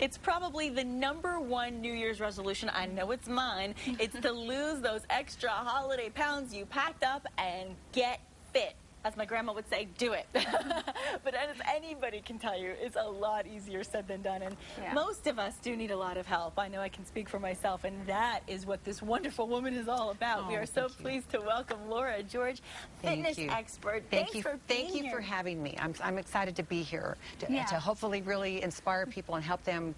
It's probably the #1 New Year's resolution. I know it's mine. It's to lose those extra holiday pounds you packed up and get fit. As my grandma would say, do it. But as anybody can tell you, it's a lot easier said than done. And most of us do need a lot of help. I know I can speak for myself, and that is what this wonderful woman is all about. We are so pleased to welcome Laura George, fitness expert. Thank you for having me. I'm excited to be here to hopefully really inspire people and help them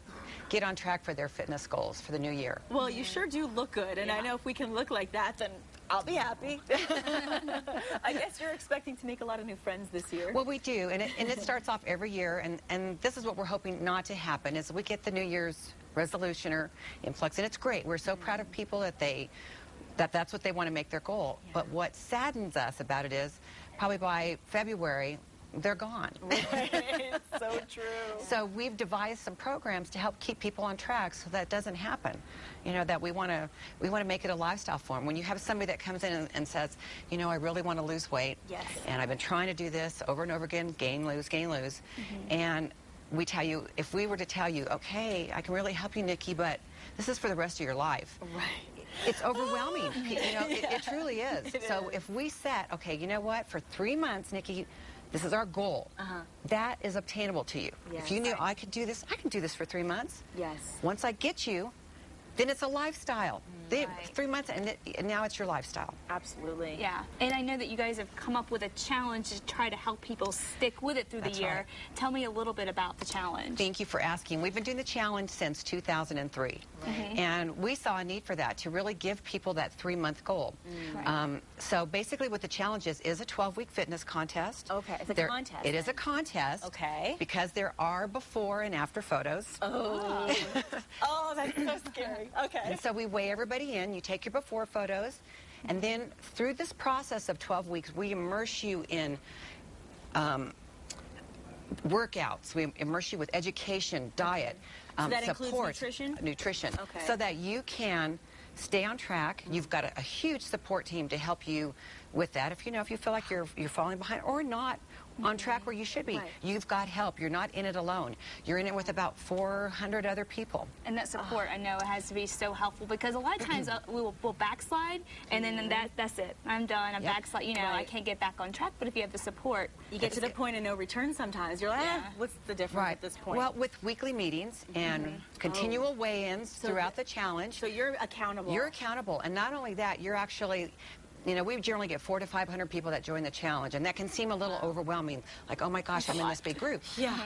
get on track for their fitness goals for the new year. Well, you sure do look good, and I know if we can look like that, then I'll be happy. I guess you're expecting to make a lot of new friends this year. Well, we do, and it starts off every year, and this is what we're hoping not to happen, is we get the New Year's resolution or influx, and it's great. We're so proud of people that that's what they want to make their goal. But what saddens us about it is probably by February, they're gone. Right. So true. So we've devised some programs to help keep people on track so that doesn't happen. You know, that we want to make it a lifestyle form. When you have somebody that comes in and says, you know, I really want to lose weight, and I've been trying to do this over and over again, gain, lose, and we tell you, if we were to tell you, okay, I can really help you, Nikki, but this is for the rest of your life. Right. It's overwhelming. You know, it truly is. So if we set, okay, you know what, for 3 months, Nikki, this is our goal. That is obtainable to you. If you knew I could do this, I can do this for 3 months. Once I get you, then it's a lifestyle. 3 months, and now it's your lifestyle. Absolutely. Yeah, and I know that you guys have come up with a challenge to try to help people stick with it through the year. Right. Tell me a little bit about the challenge. Thank you for asking. We've been doing the challenge since 2003, and we saw a need for that, to really give people that 3-month goal. So basically what the challenge is a 12-week fitness contest. Okay, it's a contest. It is a contest. Okay. Because there are before and after photos. Oh. Oh, that's so scary. Okay. And so we weigh everybody in, you take your before photos, and then through this process of 12 weeks, we immerse you in workouts. We immerse you with education, diet, so that support, includes nutrition? Okay. So that you can stay on track. You've got a huge support team to help you with that. If you feel like you're falling behind or not on track where you should be, you've got help. You're not in it alone. You're in it with about 400 other people. And that support, I know, it has to be so helpful, because a lot of times we'll backslide, and then that's it. I'm done. I'm backslide. You know, I can't get back on track. But if you have the support, you get to the point of no return sometimes. You're like, what's the difference at this point? Well, with weekly meetings and continual weigh-ins throughout the challenge. So you're accountable. You're accountable. And not only that, you're actually... You know, we generally get 400 to 500 people that join the challenge, and that can seem a little overwhelming, like, oh my gosh, I'm in this big group.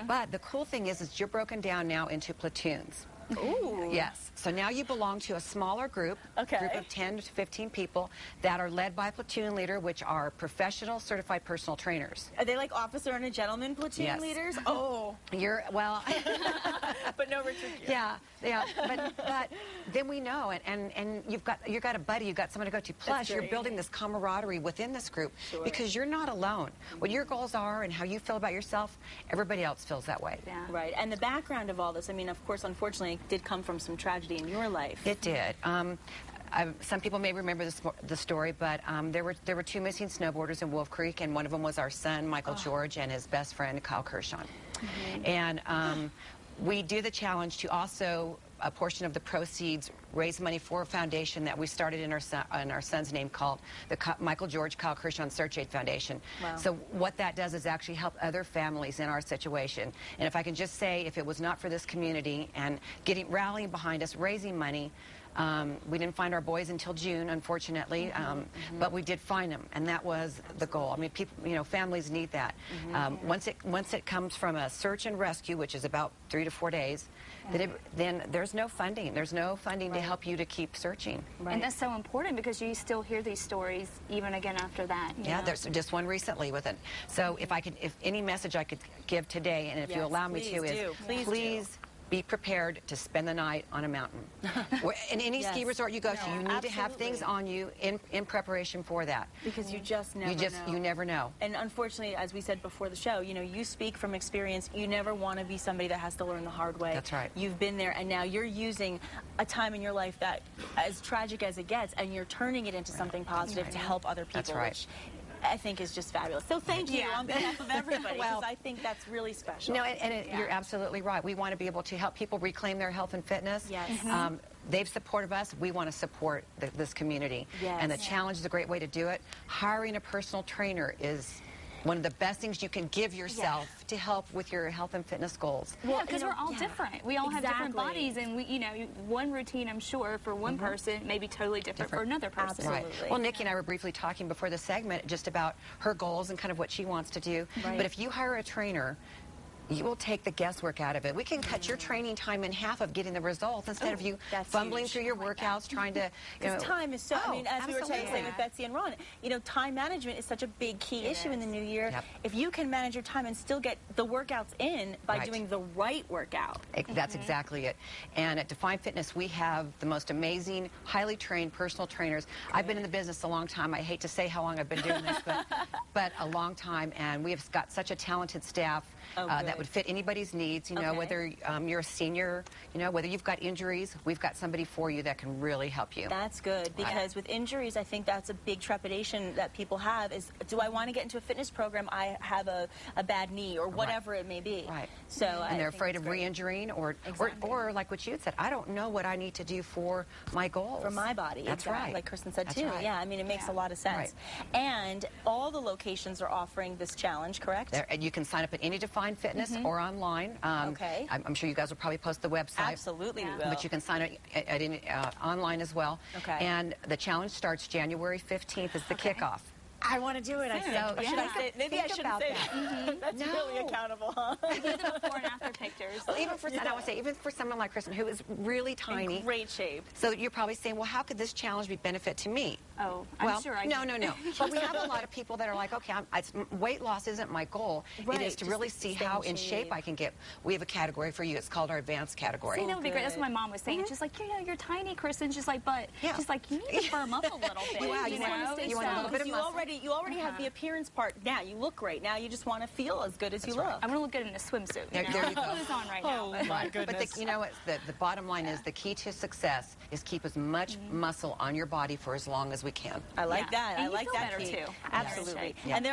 But the cool thing is you're broken down now into platoons. Ooh. Yes. So now you belong to a smaller group, group of 10 to 15 people that are led by a platoon leader, which are professional certified personal trainers. Are they like officer and a gentleman platoon leaders? Oh. You're, well. But no Richard Gere. Yeah. But then we know, and you've got a buddy, you've got someone to go to. Plus, you're building this camaraderie within this group because you're not alone. What your goals are and how you feel about yourself, everybody else feels that way. Right. And the background of all this, I mean, of course, unfortunately, did come from some tragedy in your life. It did. Some people may remember the story, but there were 2 missing snowboarders in Wolf Creek, and one of them was our son, Michael George, and his best friend, Kyle Kershaw. And we do the challenge to also, a portion of the proceeds, raise money for a foundation that we started in our son's name called the Michael George Kyle Kershaw Search Aid Foundation. So what that does is actually help other families in our situation. And if I can just say, if it was not for this community and rallying behind us, raising money, we didn't find our boys until June, unfortunately, but we did find them, and that was the goal. I mean, people, families need that. Once it comes from a search and rescue, which is about 3 to 4 days, then there's no funding. There's no funding to help you to keep searching. And that's so important, because you still hear these stories even again after that. Yeah, there's just one recently with it. So if any message I could give today, and if you allow me to, is please be prepared to spend the night on a mountain. In any ski resort you go to, you need to have things on you in preparation for that. Because you just never know. You never know. And unfortunately, as we said before the show, you speak from experience. You never want to be somebody that has to learn the hard way. That's right. You've been there, and now you're using a time in your life that, as tragic as it gets, and you're turning it into something positive to help other people. That's right. I think is just fabulous. So thank you Yeah. on behalf of everybody, because Well, I think that's really special. No, you're absolutely right. We want to be able to help people reclaim their health and fitness. Yes. They've supported us. We want to support this community. Yes. And the challenge is a great way to do it. Hiring a personal trainer is one of the best things you can give yourself to help with your health and fitness goals. Well, because we're all different. We all have different Exactly. bodies, and we, one routine, I'm sure, for one person may be totally different for another person. Right. Absolutely. Well, Nikki and I were briefly talking before the segment just about her goals and kind of what she wants to do. Right. But if you hire a trainer, you will take the guesswork out of it. We can cut your training time in half of getting the results instead of you that's fumbling huge. through your workouts, trying to, Because time is so, I mean, as we were saying absolutely. with Betsy and Ron, time management is such a big key issue in the new year. Yep. If you can manage your time and still get the workouts in by Right. doing the right workout. That's exactly it. And at Define Fitness, we have the most amazing, highly trained personal trainers. I've been in the business a long time. I hate to say how long I've been doing this, but a long time. And we have got such a talented staff that would fit anybody's needs. Okay. Whether you're a senior, whether you've got injuries, we've got somebody for you that can really help you. That's good, because with injuries, I think that's a big trepidation that people have is, do I want to get into a fitness program? I have a bad knee or whatever it may be. Right. So And they're afraid of re-injuring or like what you had said, I don't know what I need to do for my goals. For my body. That's exactly, right. Like Kristen said, That's too. right. Yeah, I mean, it makes a lot of sense. Right. And all the locations are offering this challenge, correct? And you can sign up at any Define Fitness or online. Okay. I'm sure you guys will probably post the website. Absolutely, we will. But you can sign up at any, online as well. Okay. And the challenge starts January 15th is the kickoff. I want to do it. I think. So, Should I say? Maybe I think shouldn't about say that. that. That's No. really accountable, huh? Do the before and after pictures. Well, even for, and I would say, even for someone like Kristen, who is really tiny. In great shape. So you're probably saying, well, how could this challenge be benefit to me? Oh, Well, I'm sure I no. can. But we have a lot of people that are like, okay, weight loss isn't my goal. Right, It is to just really see stay how in in shape shape. I can get. We have a category for you. It's called our advanced category. See, that would be great. That's what good. my mom was saying. She's like, you're tiny, Kristen. She's like, but Yeah. she's like, you need to firm up a little bit. Wow, you you want- know? you want a little bit of You muscle. already have the appearance part now. You look great. Now you just want to feel as good as you look. I'm gonna look good in a swimsuit. There you go. Clothes on right now. Oh, my But goodness. you know what? The bottom line is the key to success is keep as much muscle on your body for as long as we can. I like Yeah. that. And I you like feel that better, key. too. Absolutely. Yeah. And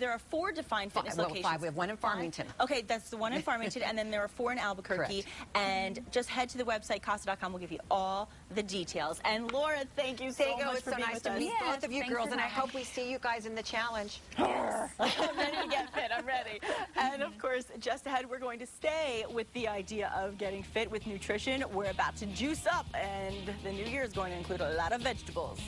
there are 4 Define Fitness Well, locations. 5. We have one in Farmington. Okay, that's the one in Farmington, and then there are 4 in Albuquerque. Correct. And just head to the website, casa.com. We'll give you all the details. And Laura, thank you so much It's for so being nice with to us. meet Yes, both of you thanks girls, for and I having hope we see you guys in the challenge. I'm ready to get fit. I'm ready. And of course, just ahead, we're going to stay with the idea of getting fit with nutrition. We're about to juice up, and the new year is going to include a lot of vegetables.